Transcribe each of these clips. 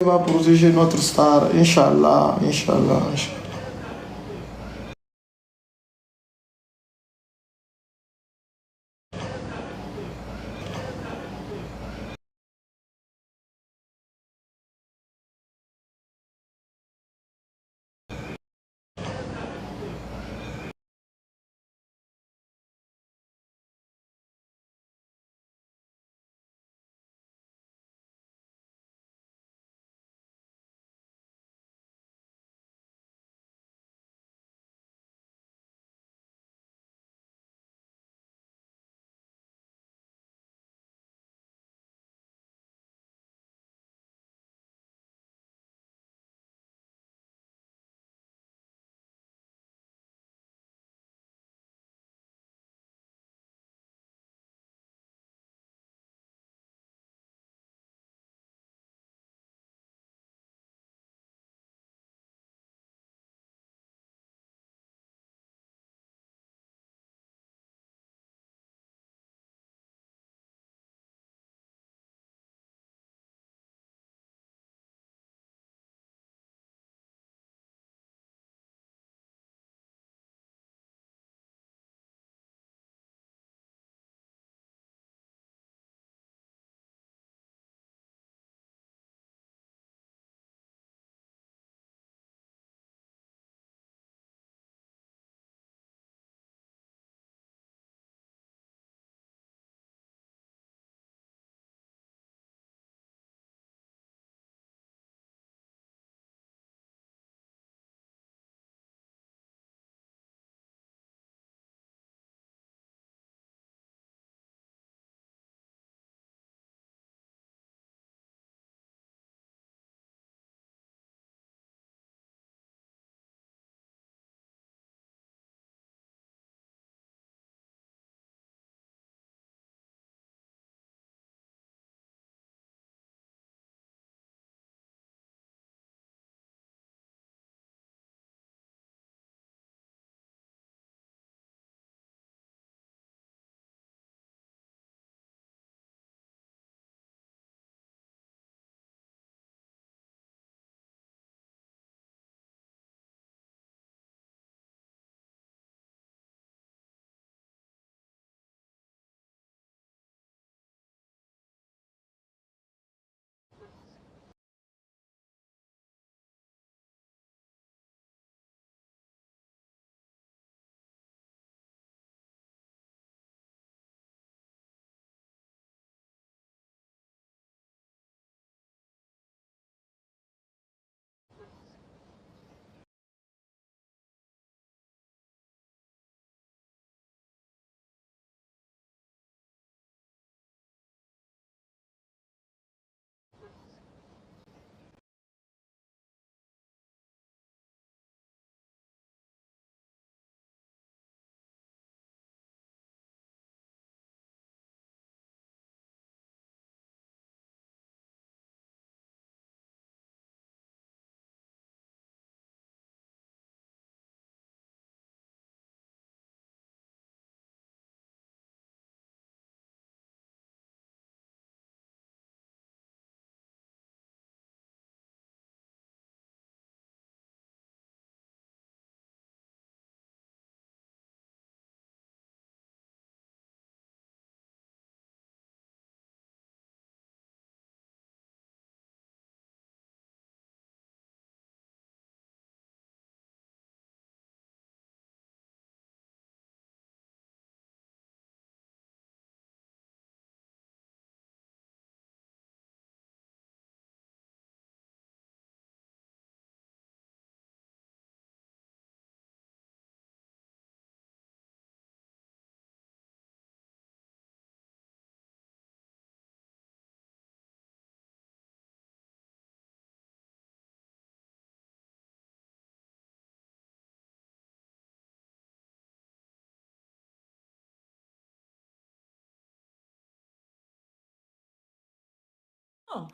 va protéger notre star, Inch'Allah, Inch'Allah, Inch'Allah.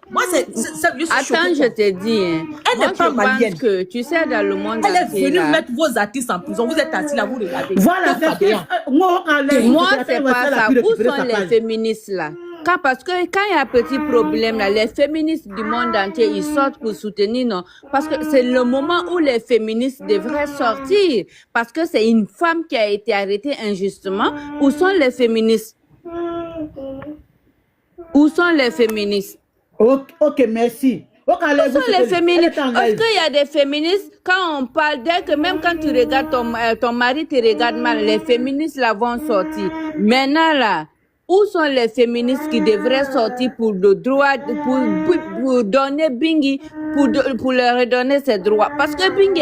Moi, Attends, je te dis. Elle n'est pas malienne. Je pense que, tu sais, dans le monde elle est entier, venue là, mettre vos artistes en prison. Vous êtes assis là, vous regardez. Voilà, Que Fabien. moi, c'est pas ça. Où sont les féministes, là? Parce que quand il y a un petit problème, là, les féministes du monde entier, ils sortent pour soutenir, non? Parce que c'est le moment où les féministes devraient sortir. Parce que c'est une femme qui a été arrêtée injustement. Où sont les féministes? Où sont les féministes? Ok, merci. Où sont les féministes? Parce qu'il y a des féministes, quand on parle d'elles, que même quand tu regardes ton mari te regarde mal, les féministes là vont sortir. Maintenant là, où sont les féministes qui devraient sortir pour le droit, pour donner Bingi, pour leur redonner ses droits? Parce que Bingi,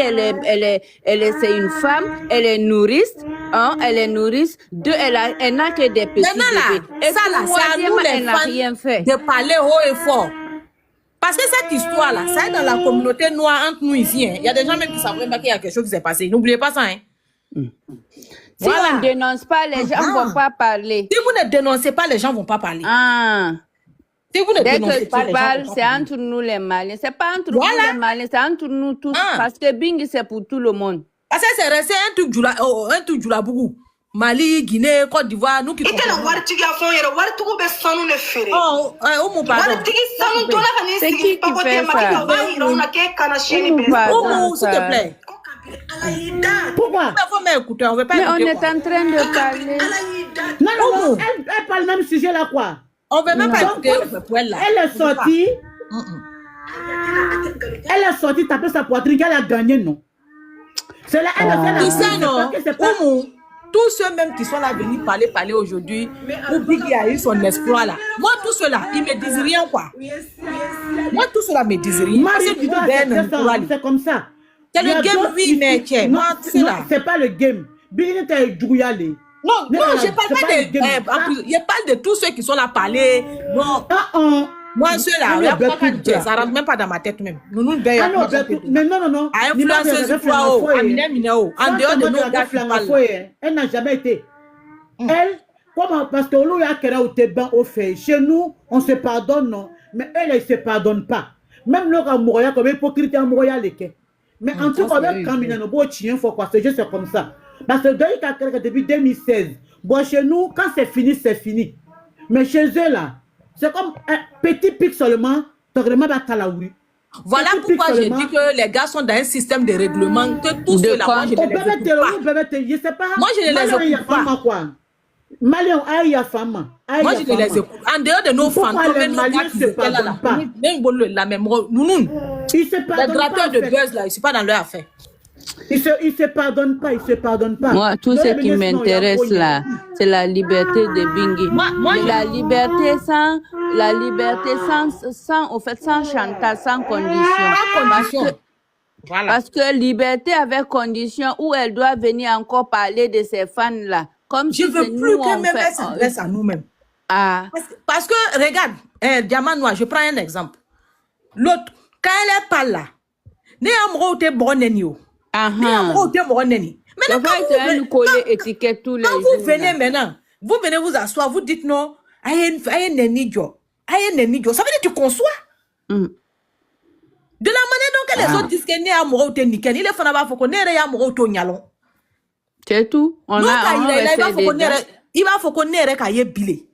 c'est une femme, elle est nourrice, hein, elle est nourrice. Deux, elle n'a que des petits bébés. Et ça là, c'est à nous les femmes de parler haut et fort. Parce que cette histoire-là, ça est dans la communauté noire entre nous ici. Hein. Il y a des gens même qui savent pas qu'il y a quelque chose qui s'est passé. N'oubliez pas ça. Hein. Si on ne dénonce pas, les gens ne vont pas parler. Si vous ne dénoncez pas, les gens ne vont pas parler. Si vous ne dénoncez pas, les gens vont pas parler. C'est entre nous les Maliens. C'est pas entre nous les Maliens, c'est entre nous tous. Parce que Bing, c'est pour tout le monde. Parce que c'est resté un truc du Labougou. Mali, Guinée, Côte d'Ivoire, nous qui comprenons. C'est qui qui fait ça? S'il te plaît. Pourquoi? Mais on est en train de parler. Non, elle parle même sujet là quoi. On veut même pas écouter. Elle est sortie. Elle est sortie taper sa poitrine qu'elle a gagné, non? C'est là, elle a fait tu sais, non? Tous ceux même qui sont là venus parler aujourd'hui, où Biggie a eu son exploit là. Moi, tout cela, ils me disent rien quoi. Moi, tout cela me disent rien. C'est comme ça. C'est le game, oui, mais non, c'est pas le game. Biggie était Djouyale. Non, je parle pas je parle de tous ceux qui sont là parler. Non. Moi, ceux-là, ça rentre même pas dans ma tête même. Mais non. Influenceuse, en dehors de nos gars qui parlent. Elle n'a jamais été. Elle, comment? Parce que l'eau a créé au Téban au fait. Chez nous, on se pardonne, non. Mais elle ne se pardonne pas. Même l'eau a mouru comme hypocrite à mourir. Mais en tout cas, quand il y a un beau chien, il faut quoi? C'est juste comme ça. Parce que depuis 2016, bon, chez nous, quand c'est fini, c'est fini. Mais chez eux, là, c'est comme un petit pic seulement, tu vraiment pas talaouri. Voilà pourquoi j'ai dit que les gars sont dans un système de règlement, que tout cela, moi, je ne les écoute pas. Moi, je ne les écoute pas. Malien, aïe, femme. Moi, je ne les écoute. En dehors de nos fantômes, nos gars qui étaient là, la même, nous, les gratteurs de buzz, là, ils ne sont pas dans leur affaire. Ils se pardonnent pas, ils se pardonnent pas. Moi, tout ce qui m'intéresse là, c'est la liberté de Bingi. La liberté sans chantage, sans condition. Parce que liberté avec condition, où elle doit venir encore parler de ses fans là. Comme je ne veux plus que même elle s'adresse à nous-mêmes. Parce que, regarde, Diamant Noir, je prends un exemple. L'autre, quand elle parle là, ne amro te bonenio. Maintenant, quand vous venez maintenant, vous venez vous asseoir, vous dites non, aïe nenidio. Ça veut dire que tu conçois. De la manière dont les autres disent que ne amro te nickel, il est fan à faut ne amro to nyalon. C'est tout. Il va faut qu'on ait qu'à bilé.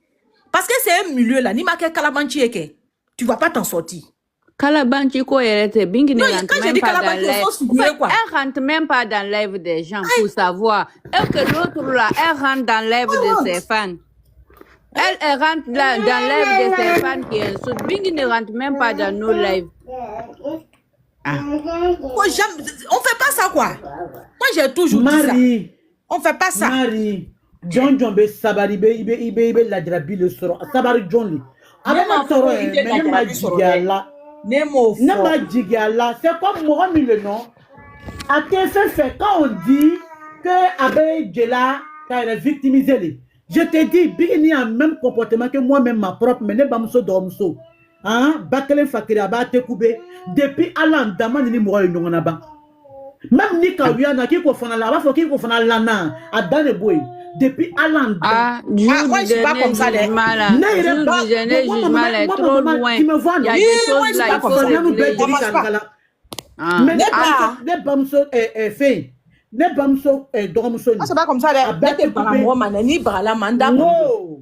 Parce que c'est un milieu là, ni ma kalabanchi eke, tu vas pas t'en sortir. Kalabanchi ko yerete Bingi ne rentre même pas dans live. Elle rentre même pas dans live des gens pour savoir. Et que l'autre là, elle rentre dans live de ses fans. Elle rentre dans live de ses fans qui insultent. Bingi ne rentre même pas dans nos lives. On fait pas ça quoi. Moi j'ai toujours dit ça. On fait pas ça. Marie, John be sabari be la drabi le soro. Sabari John li. Avec ma soro, mais ma jigala. Nemo. Nema jigala. C'est comme moi le nom. À fait quand on dit que Abe Djela quand elle est victimisée. Je te dis, Bigini a le même comportement que moi-même ma propre, mais ne bamso domso. Hein? Bakele fakira ba te koube. Depuis Allah dama ni mo yo ngona ba. Même ni ka wiana ki ko fana la ba fo ki ko fana lana a dans le boy. Depuis Allah. Moi je suis pas comme ça les. Mal est trop loin. Il y a des choses là il faut régler. Mais ne bamso fait. Ne bamso domso. C'est pas comme ça les. Ni brala manda. Non.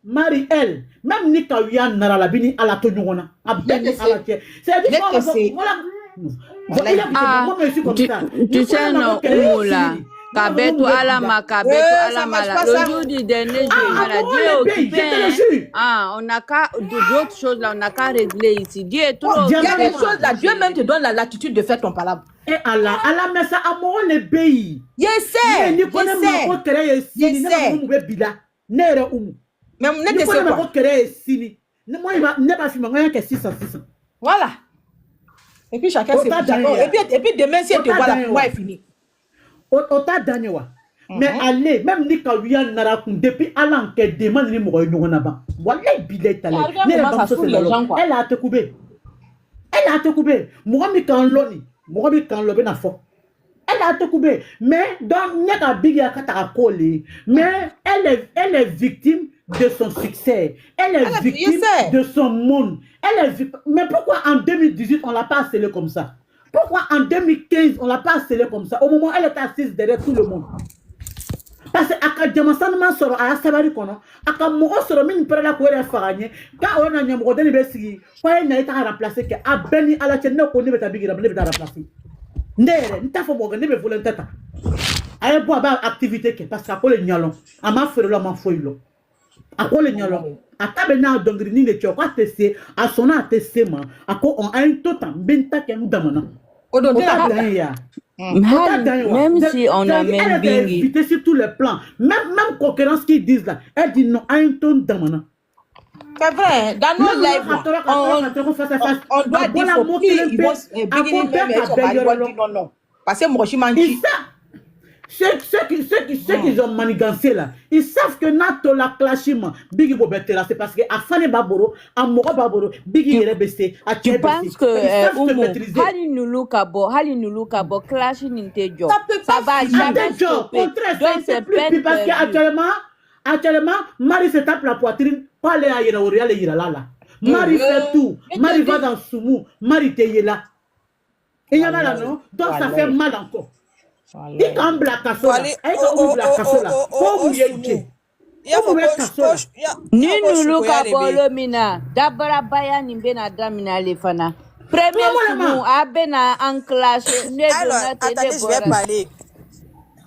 Marie, elle, même ni Kawia Nara la bini à la Tonyona, à Beni à la tienne. C'est-à-dire tu sais, non, Oula. Kabeto alama, le jour du dernier jour, Dieu est occupé. On n'a qu'à, d'autres choses là, on n'a qu'à régler ici. Dieu est trop occupé. Il y a des choses là, Dieu même te donne la latitude de faire ton palabre. Et Allah, mais ça a mon pays. Je sais. Mais voilà. Et puis chacun sait. Et puis demain, si tu vois la foi est finie. Mais allez, même ni Kawia Narakun, depuis Alan qui demande les mots, voilà, elle a te coupé. Elle a te coupé. Moi, mais quand l'on n'a pas. Elle a te coupé. Mais dans Nyaka Bigia Katakole, mais elle est victime de son succès. Elle est victime de son monde. Mais pourquoi en 2018 on l'a pas scellé comme ça? Pourquoi en 2015 on l'a pas scellé comme ça? Au moment où elle est assise derrière tout le monde. Parce que aka jamasanma soro aya sabari kono aka mogo soro min perla ko re faranye ka ona nya mogo deni be sigi ko ina ita remplacer ke abeni ala chenne ko ni beta bigira ne beta remplacer ndere nta fo mogo ne be volonté ta ay bo ba activité ke parce que ko le nyalon ama fere lo ma foilo ako le nyalon aka be na dongri ni ne choko atese asona atese ma ako on a un totam benta ke mudamana odo de ya. Même si on a même Bingi. Sur tous les plans. Même concurrence qui disent là. Elle dit non, à un ton d'amana. C'est vrai. Dans nos lives, on doit dire faut qu'ils vont parce que moi, je m'en dis. Ceux qui ont manigancé là, ils savent que Nato la clashima, Biggie Bobetera, c'est parce que à Fane Baboro, à Mora Baboro, Biggie est baissé. Tu penses que Hali Nulu Kabo, clash n'intejo. Ça va jamais stopper. Donc c'est peine parce qu'actuellement, Marie se tape la poitrine, pas les aïra ou les là. Marie fait tout. Marie va dans Soumou, Marie te là. Et il y en a là, non? Donc ça fait mal encore. Il quand black casola, ni nulu ka bolo mina dabara baya ni bena damina lefana premier sumu abena en clash ne attendez, je vais parler.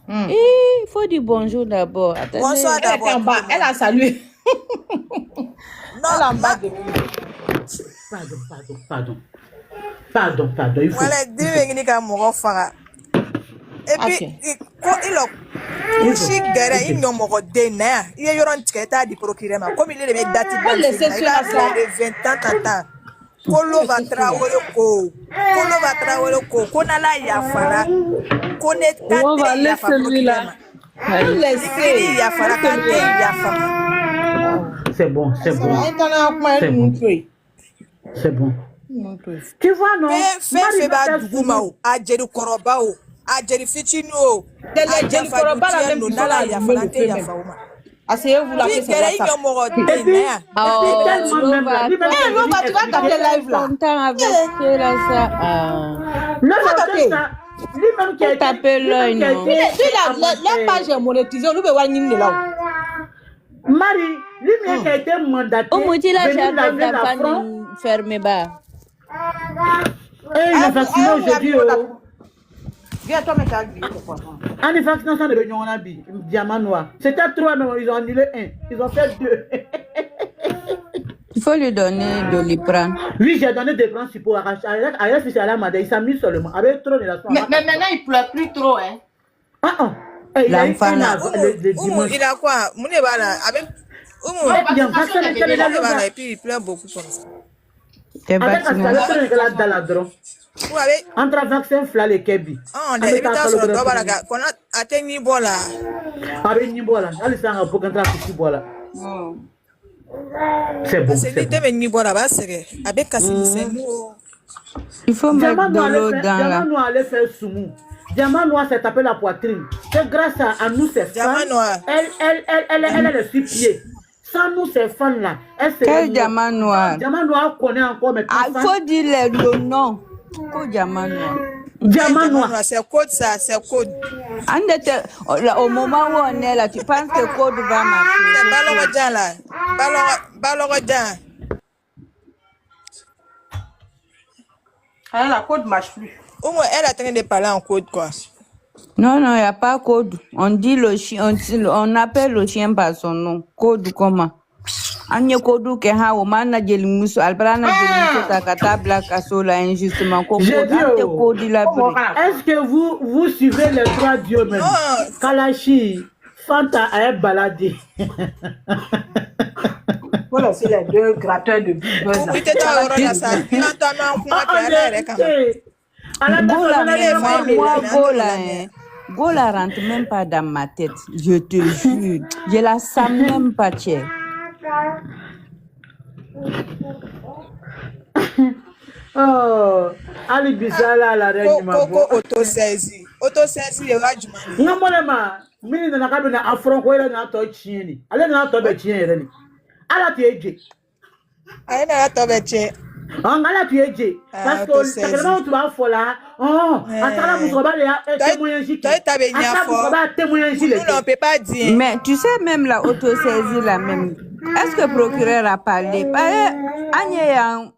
Il faut dire bonjour d'abord. Bonsoir d'abord. Elle a salué. Non, pardon. Voilà, et puis, il y a comme il est de 20 ans. Kolo va travailler Konala Yafara, Koneta Yafara. C'est bon. Tu vois, non? Fais pas du goumao, à Jerry Korobao, à Jerry Ficino, à Jerry Korobao, nous n'allons Yafara. Asseyez-vous là. Tu vas taper live là. Lui-même qui a tapé l'œil, non? La page est monétisée, nous devons aller là. Marie, lui-même qui a été mandaté. Au moitié la jardin d'affaires fermée bas. Il a vacciné aujourd'hui. Viens, toi, mais t'as dit quoi? En vaccination de Bénion, on a dit diamant noir. C'était 3, mais ils ont annulé 1. Ils ont fait 2. Il faut lui donner de l'Ipran. Oui, j'ai donné des plans pour arracher. Ailleurs, si c'est à la madame, il s'est mis seulement. Avec trop de la soirée. Mais maintenant, il ne pleut plus trop, hein? L'enfant, il a quoi? Avec. Et puis il pleure beaucoup comme ça. Entre vaccin fla le kebi. On a évité sur le doigt qu'on a atteint Nibola. Avec Nibola, allez ça pour qu'un trafic Nibola. C'est bon. C'est lui de Nibola, c'est avec Cassis. Il faut mettre de l'eau dans la. Diamant noir allait faire soumou. Diamant noir s'est tapé la poitrine. C'est grâce à nous ces femmes. Elle est le six-pieds. Sans nous ces femmes là, quel diamant noir? Diamant noir connaît encore mais il faut dire le nom. Quel diamant noir? Diamant noir. C'est code ça, c'est code. Au moment où on est là, tu penses que le code va marcher? C'est Balorodjan là. Balorodjan. Ah, la code marche plus. Au moins, elle est en train de parler en code, quoi. Non, il n'y a pas code. On dit le chien, on appelle le chien par son nom. Code comment? Anya code que ha o mana jeli muso albrana jeli muso takata black asola injustement ko J'ai dit, code la est-ce que vous suivez les trois dieux même? Kalashi, Fanta a baladé. Voilà, c'est les deux gratteurs de Big Buzz. Oui, tu es ça. Il entend Gola rentre même pas dans ma tête. Je te jure. Je la sens même pas, tiens. Oh, Ali Bizala, la reine du Mabo. Coco auto-saisi. Auto-saisi, le roi du Mali. Non, moi, mini na kabina afro ko ile na to chieni. Ale na to be chieni re ni. Ala ti eje. Ale na to be che. Ala ti eje. Parce que tellement tu vas fola. Oh, atala mu ba le témoignage. Toi tu avais nia fort. Nous on peut pas dire. Mais tu sais même la auto-saisie la même. Est-ce que le procureur a parlé?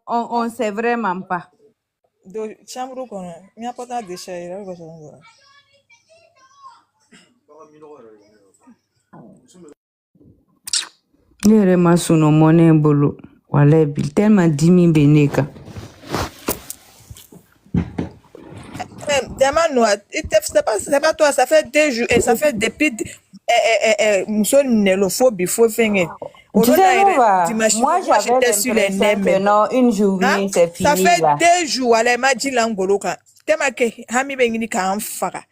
On sait vraiment pas. Do chambre qu'on a. Il n'y a pas de déchets là. Nere masuno mone bolo. Wale bil tellement dimi beneka. Diamant noir, c'est pas toi, ça fait 2 jours et ça fait depuis Mousson Nelophobie, faut faire. Tu sais, moi j'avais sur les l'impression que non, une journée c'est fini. Ça fait là. 2 jours, elle m'a dit l'angoloka. Tema ke hami bengini ka amfaka.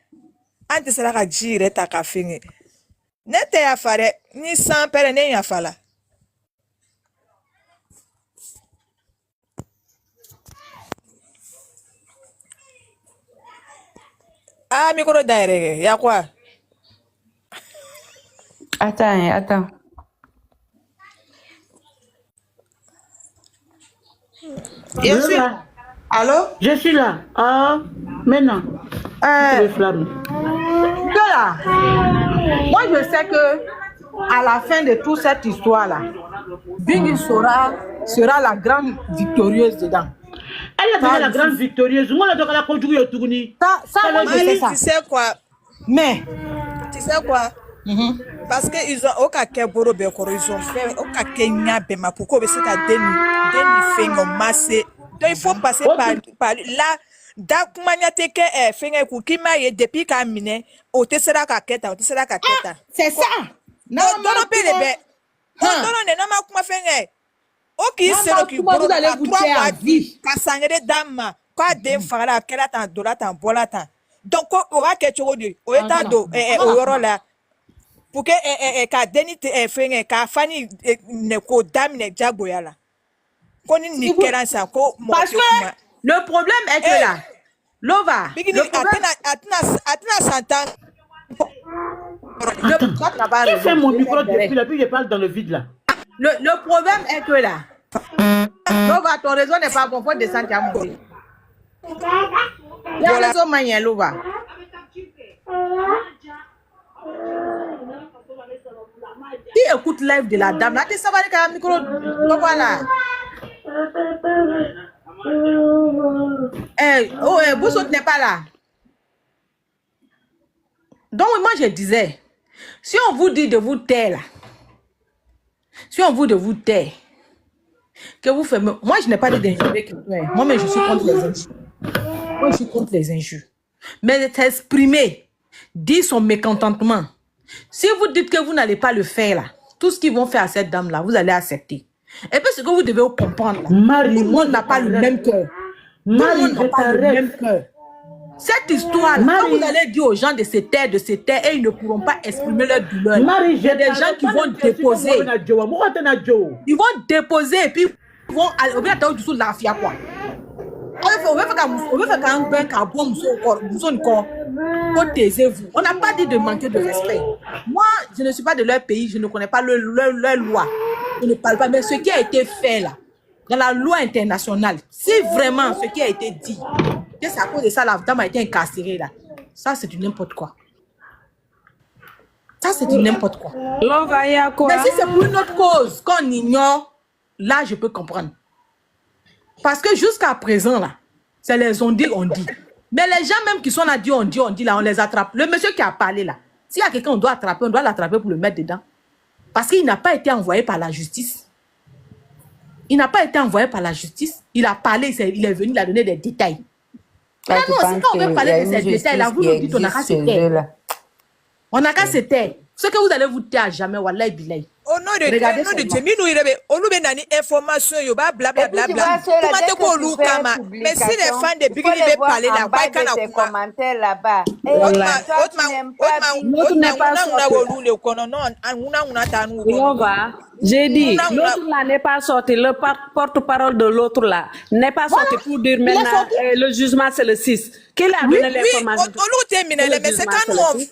Ante sala ka jire ta ka fingi. Nete ya fare ni sans pere ne ya fala. Ah, micro d'aéré, y'a quoi? Attends. Je suis là. Allô? Je suis là. Ah, maintenant. Les flammes. Là, moi je sais que à la fin de toute cette histoire-là, Biggie sera la grande victorieuse dedans. Elle est déjà la grande victorieuse. Moi, elle a conduit au tourni. Ça, moi, je sais ça. Tu sais quoi? Mais, tu sais quoi? Parce que ils ont aucun keboro bekoro, ils ont fait aucun kenya bema pourquoi c'est à deni fingo massé. Donc il faut passer par là. Dakumanya teke fingo kukima ye depuis kamine o tesera kaketa o tesera kaketa. C'est ça. Non non pele non non ma kuma fingo. Ok c'est le qui boro à 3 mois vie kasangere dama kwa de fara kela tan dola tan bola tan. Donc on va que tu dis o eta do o yoro là pour que ka deni fingo ka fani ne ko dame ne jagoya là. Parce que le problème est que là, Lova, le problème... Qui fait mon micro depuis là, puis je parle dans le vide là. Le problème est que là, Lova, ton réseau n'est pas bon, faut descendre à monter. Le réseau manie, Lova. Qui écoute live de la dame là, tu sais pas que le micro, voilà. Boussot n'est pas là. Donc moi je disais, si on vous dit de vous taire là, si on vous dit de vous taire, que vous faites, moi je n'ai pas dit d'injurer quelqu'un. Moi mais je suis contre les injures. Moi je suis contre les injures. Mais s'exprimer, dire son mécontentement. Si vous dites que vous n'allez pas le faire là, tout ce qu'ils vont faire à cette dame là, vous allez accepter. Et puis ce que vous devez comprendre là, tout le monde n'a pas le même cœur. Tout le monde n'a pas le même cœur. Cette histoire, quand vous allez dire aux gens de se taire, et ils ne pourront pas exprimer leur douleur. Il y a des gens qui vont déposer. Ils vont déposer et puis ils vont aller au bien du sous la fia quoi. On n'a pas dit de manquer de respect. Moi, je ne suis pas de leur pays, je ne connais pas leur loi. Je ne parle pas, mais ce qui a été fait là, dans la loi internationale, si vraiment ce qui a été dit, que c'est à cause de ça la dame a été incarcérée là, ça c'est du n'importe quoi. Ça c'est du n'importe quoi. Mais si c'est pour une autre cause qu'on ignore, là je peux comprendre. Parce que jusqu'à présent là, c'est les on dit. Mais les gens même qui sont là, on dit là, on les attrape. Le monsieur qui a parlé là, s'il y a quelqu'un on doit l'attraper pour le mettre dedans. Parce qu'il n'a pas été envoyé par la justice. Il n'a pas été envoyé par la justice. Il a parlé, il est venu, il a donné des détails. Là, non, c'est quand on veut parler de ces détails là, vous nous dites on n'a qu'à se taire. On n'a qu'à se taire. Ce que vous allez vous taire jamais, wallahi billahi. Au nom de Dieu, nous il y a information, il y a blablabla. Comment te qu'on kama? Mais si les fans de Bigini veulent parler là, why can't I commentaires là-bas? J'ai dit, l'autre là n'est pas sorti, le porte-parole de l'autre là n'est pas sorti pour dire maintenant le jugement c'est le 6. Qui a donné l'information? Mais c'est quand nous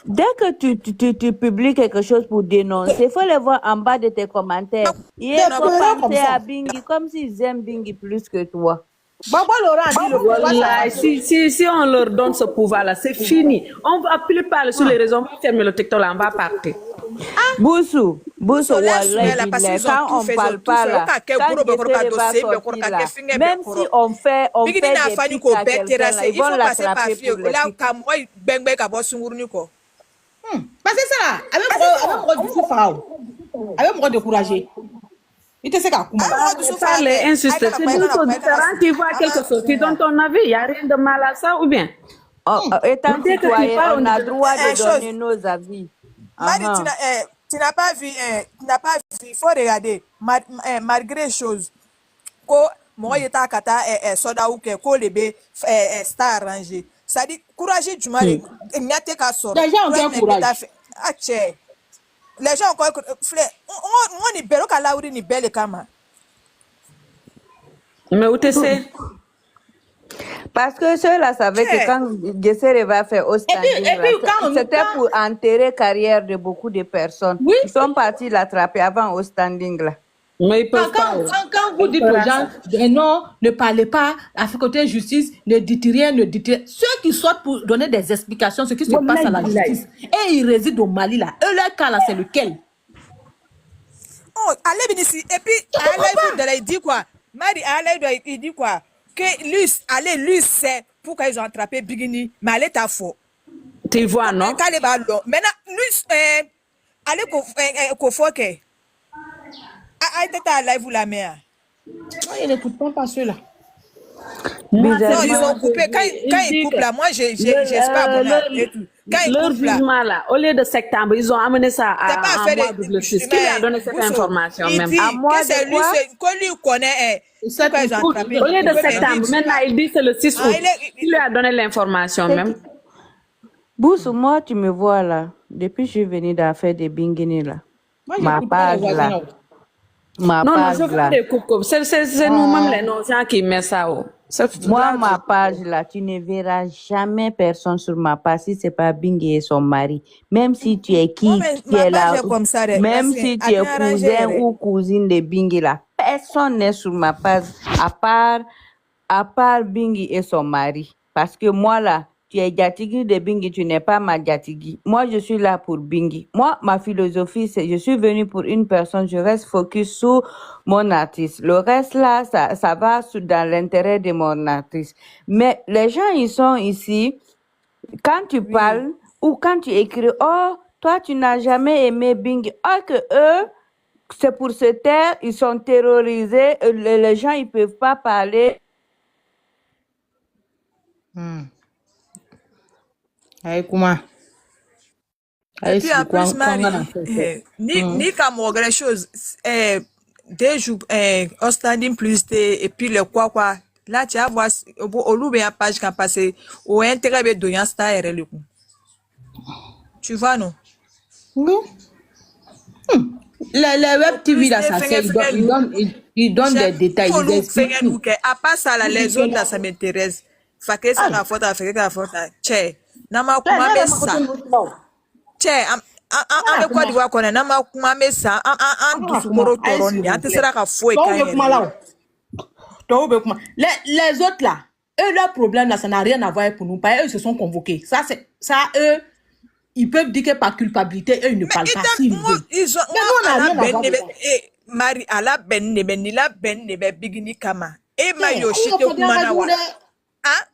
Dès que tu publies quelque chose pour dénoncer, il faut les voir en bas de tes commentaires. Il faut penser à Bingi comme s'ils aiment Bingi plus que toi. Voilà, si on leur donne ce pouvoir-là, c'est fini. On va plus parler sur les réseaux, on va fermer le TikTok là, on va partir. Boussou, wallah, quand on parle pas là, même si on fait des trucs à quelqu'un là, ils vont l'attraper pour le truc. Parce que ça là, avec moi du coup Pharaon, avec moi découragé. Il te sait qu'à comment parler, insister, c'est deux choses différentes. Tu vois quelque chose, tu donnes ton avis, il n'y a rien de mal à ça ou bien? Étant citoyen, on a droit de donner nos avis. Marie, tu n'as pas vu, il faut regarder, malgré les choses, quand moi j'étais à Kata, soda ou que quand les star arrangé, ça dit courageux du mal, il n'y a qu'à sortir. Les gens ont courage. Les gens ont on est belle, on a la belle kama. Mais où tu sais? Parce que ceux-là savaient que quand Gessere va faire au standing, c'était pour enterrer carrière de beaucoup de personnes. Oui. Ils sont partis l'attraper avant au standing là. Mais ils peuvent quand vous dites aux gens, non, ne parlez pas, à ce côté justice, ne dites rien, Ceux qui sortent pour donner des explications, ce qui se passe à la justice, et ils résident au Mali là, eux leur cas là, c'est lequel? Oh, allez ici, et puis, allez, il dit quoi? Marie, allez, il dit quoi? Que lui, c'est pourquoi ils ont attrapé Bigini, mais allez, t'as faux. Tu vois, non? Maintenant, lui, allez, qu'on faut que. Vous la mère. Il n'écoute pas ceux-là. Non, ils ont coupé. Quand ils coupent là, moi, j'espère leur jugement là, au lieu de septembre, ils ont amené ça à mois de le 6. Qui lui a donné cette information même? À moi, c'est lui, qu'on lui connaît. Au lieu de septembre, maintenant, il dit que c'est le 6 août. Qui lui a donné l'information même? Boussou, moi, tu me vois là. Depuis que je suis venue d'affaire de Bingini là. Ma page là. Non, je veux des coupes. C'est nous-mêmes les gens qui mettent ça. Moi, ma page là, tu ne verras jamais personne sur ma page si c'est pas Bingi et son mari. Même si tu es qui est là, même si tu es cousin ou cousine de Bingi là, personne n'est sur ma page à part Bingi et son mari. Parce que moi là, tu es Djatigi de Bingi, tu n'es pas ma Djatigi. Moi, je suis là pour Bingi. Moi, ma philosophie, c'est je suis venue pour une personne, je reste focus sur mon artiste. Le reste là, ça va dans l'intérêt de mon artiste. Mais les gens, ils sont ici, quand tu parles ou quand tu écris, oh, toi, tu n'as jamais aimé Bingi. Oh, que eux, c'est pour se taire, ils sont terrorisés, les gens, ils peuvent pas parler. Aïe, comment? Et puis en plus, Marie, ni comme autre chose, 2 jours, au standing plus et puis le quoi, là, tu vas voir, au loup, une page qui a passé, au intérêt de Yan Star et le coup. Tu vois, non? Non. Les web TV, là, ça c'est, ils donnent des détails. À part ça, là, les autres, là, ça m'intéresse. Fait que ça, la faute, fait que la faute, nama kuma be sa che an bɛ Côte d'Ivoire kɔnɔ n'an ma kuma an bɛ sa an dusukolo tɔɔrɔ nin an tɛ sera ka foyi k'an yɛrɛ ye. Les autres là, eux leur problème là, ça n'a rien à voir pour nous. Eux ils se sont convoqués. Ça eux, ils peuvent dire que par culpabilité, eux ils ne parlent pas. Ils ont Marie ala ben ni la ben ne be bigini kama. E ma yo shite kuma na wa.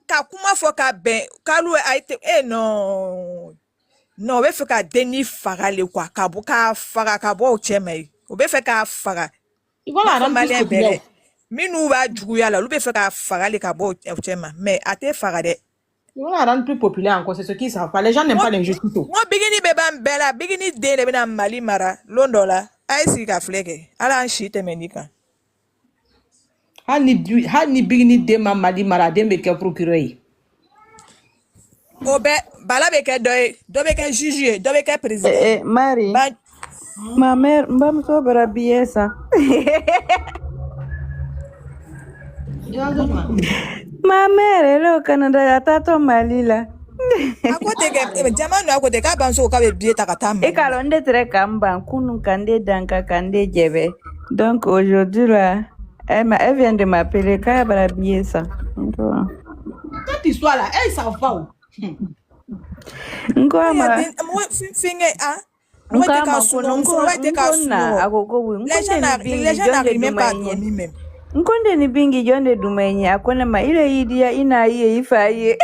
Ka kuma fo ka ben kalu aite non. Non, be fe ka deni farale kwa ka bo ka fara ka bo chemai. O be fe ka fara. Voilà, malien bele. Minu ba juguya la, lu be fe ka farale ka bo chema, mais ate farade. Ils vont la rendre plus populaire encore, c'est ce qu'ils savent pas. Les gens n'aiment pas l'injustice. Moi bigini be ban bela, bigini de ne be na Mali mara, londola. Aïe ka fleke, ala an shite menika. Hani bigini de ma Mali mara de me ke procureur. Obe bala be ke do be ke juge, do be ke président. Marie. Ma mère mba mso bara biesa. Ma mère elle au Canada ya tato Mali là. Akote ke jamanu akote ka banso ka be bieta katamba. Et kalonde tre kamba kunu kande danka kande jebe. Donc aujourd'hui là, elle vient de m'appeler ka bara biesa. Cette histoire là, elle s'en va où? Ngoma. Moi finge moi te ka suno, moi te ka suno. Les gens n'arrivent même pas à dormir même. Nkonde ni bingi jonde dumenye akona ma ile idia ina iye ifaye.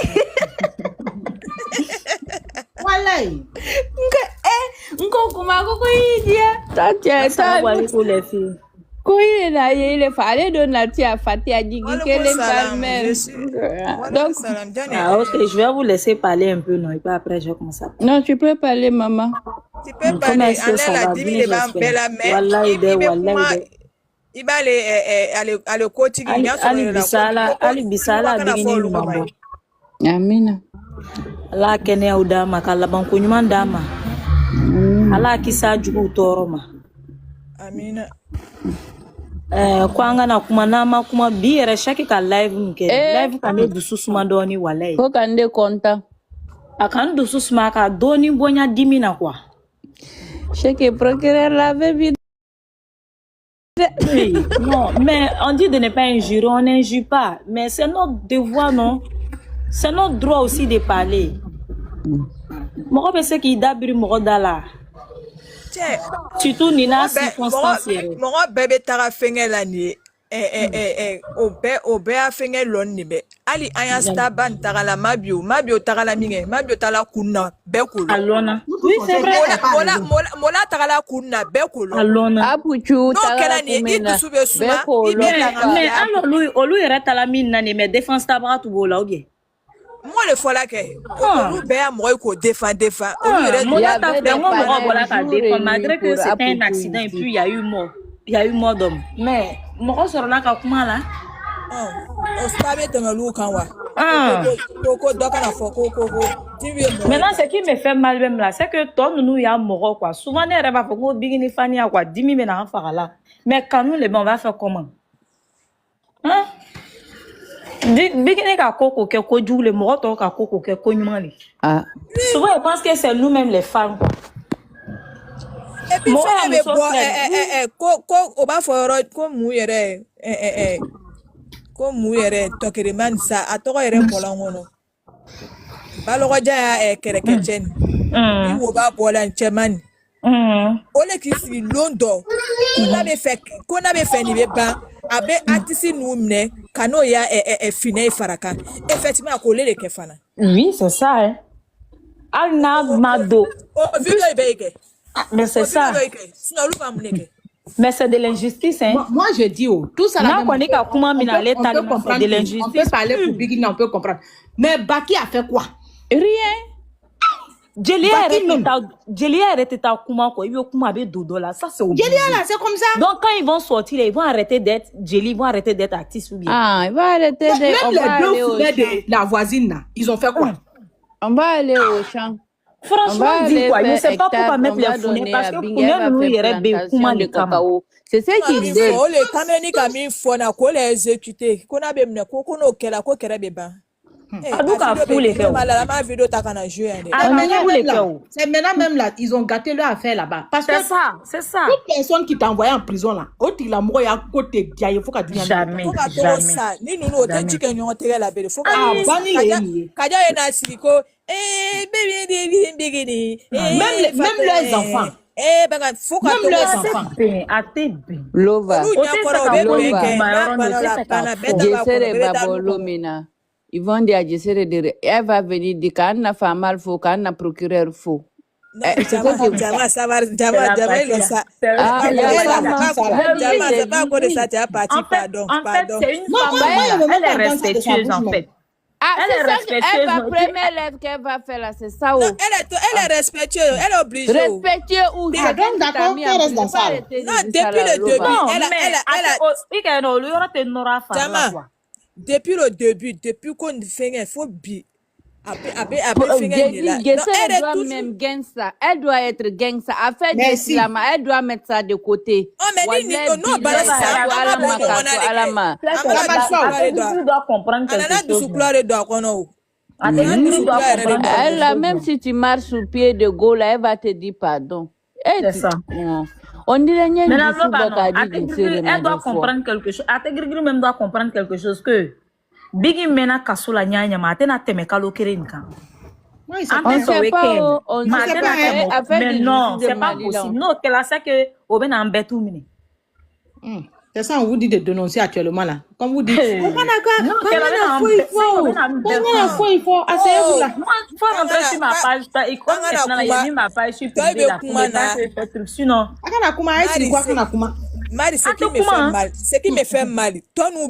Walai. Nko kuma ko idia. Tatia ta pour les filles. ko ile na ile fale don la tia fatia jigi kele palmer. Donc ok, je vais vous laisser parler un peu non et puis après je commence à. Non, tu peux parler maman. Tu peux parler la dimi les bam bella mais. Wallahi de wallahi. Il va aller quotidien Ali bisala bigini mambo. Amina. Ala kene udama kala banku nyuma dama. Ala kisa jugu toroma. Amina. Kwanga na kuma nama kuma biere shaki ka live mke. Live ka ne dususuma doni walai. Ko kande konta. Akan dususuma ka doni bonya dimina kwa. Shaki procureur la baby. Oui, non, mais on dit de ne pas injurer, on n'injure pas. Mais c'est notre devoir, non? C'est notre droit aussi de parler. Moi, je sais qu'il y a des gens surtout Nina, circonstance. Moi, bébé, t'as fait l'année. Obe a fait l'année. Ali ayasta ban tagala mabio tagala minge mabio tala kunna bekolo alona oui c'est vrai mola tagala kunna bekolo alona apuchu tagala kumena bekolo mais alors lui era tala minna ne mais défense tabra tout bola ou bien moi le fola ke lui be moi ko défend mola ta vraiment moi voilà ta défend malgré que c'était un accident et puis il y a eu mort d'homme mais moi sur la ka kuma là maintenant ce qui me fait mal même là c'est que toi nous y a mort quoi souvent les rêves pour qu'on bigini fani quoi 10 000 mais en faire là mais quand nous les on va faire comment hein bigini ka koko ke ko djou le mort to ka koko ke ko nyumali souvent je pense que c'est nous mêmes les femmes quoi. Et puis ça me boit on va faire comme mouillere ko muyere tokere man sa atoko yere bolangono balogoja kerekechen wo ba bolan cheman ole kisi londo ko na be fe ni be ba abe atisi numne kano ya fine faraka effectivement ko lele ke fana oui c'est ça hein alna mado video ibeke mais c'est ça sinon lu va muneke. Mais c'est de l'injustice, hein. Moi je dis, tout ça là. On peut comprendre. De l'injustice. On peut parler pour Bigini, on peut comprendre. Mais Baki a fait quoi? Rien. Jelia arrêté ta kuma quoi. Il veut kuma be dodo là. Ça c'est obligé. Jelia là, c'est comme ça. Donc quand ils vont sortir, ils vont arrêter d'être Jelly, ils vont arrêter d'être artistes ou bien. Ah, ils vont arrêter d'être. Même les deux frères de la voisine là, ils ont fait quoi? On va aller au champ. Franchement, dis quoi, je ne sais pas pourquoi mettre les fournées parce que nous y aurait de cacao. C'est ça qui dit. Le Cameroun a mis fona ko les exécuter. Qu'on a bien ko no kela ko kera beba. Aduka fou les cœurs. Ma vidéo t'as qu'à jouer. C'est maintenant même là, ils ont gâté leur affaire là-bas. Parce que c'est ça. toute personne qui t'a envoyé en prison là, il a mort à côté, il faut qu'à jamais. Ça, ni nous autant dit que nous on tire la belle. Faut qu'à bannir les. Kaja et Nasiko, même leurs enfants. Faut qu'à même leurs enfants. Lova. Jesere babolo mina. Ils vont dire à Jesere de elle va venir dire qu'elle n'a pas mal faux, qu'elle n'a procureur faux. C'est quoi que Jama ça va Jama ça. Jama c'est pas encore ça tu as parti pardon. En fait, c'est une femme elle est respectueuse en fait. Elle est respectueuse. Elle va première lèvre qu'elle va faire là, c'est ça. Elle est respectueuse, elle est obligée. Respectueuse ou d'accord, qu'elle reste dans ça. Non, depuis le début, depuis le début, depuis qu'on fait il faut bien. Elle doit être gangsta. Affaire d'islam, elle doit mettre ça de côté. Oh, mais non, balance ça. Tu dois comprendre quelque chose. Elle, même si tu marches sur le pied de Gaulle, elle va te dire pardon. C'est ça. On dirait elle doit comprendre quelque chose. Ategrigri même doit comprendre quelque chose que Bigi mena kasula nyanya ma tena temekalo kerenka. On sait pas, on sait pas. Mais non, c'est pas possible. Non, qu'elle a ça que au ben en betou mine. C'est ça, on vous dit de dénoncer actuellement là. Comme vous dites, il faut. Asseyez-vous là. Moi, il faut rentrer sur ma page. Et comme maintenant, il y a mis ma page sur sinon. Mari, ce qui me fait mal, toi nous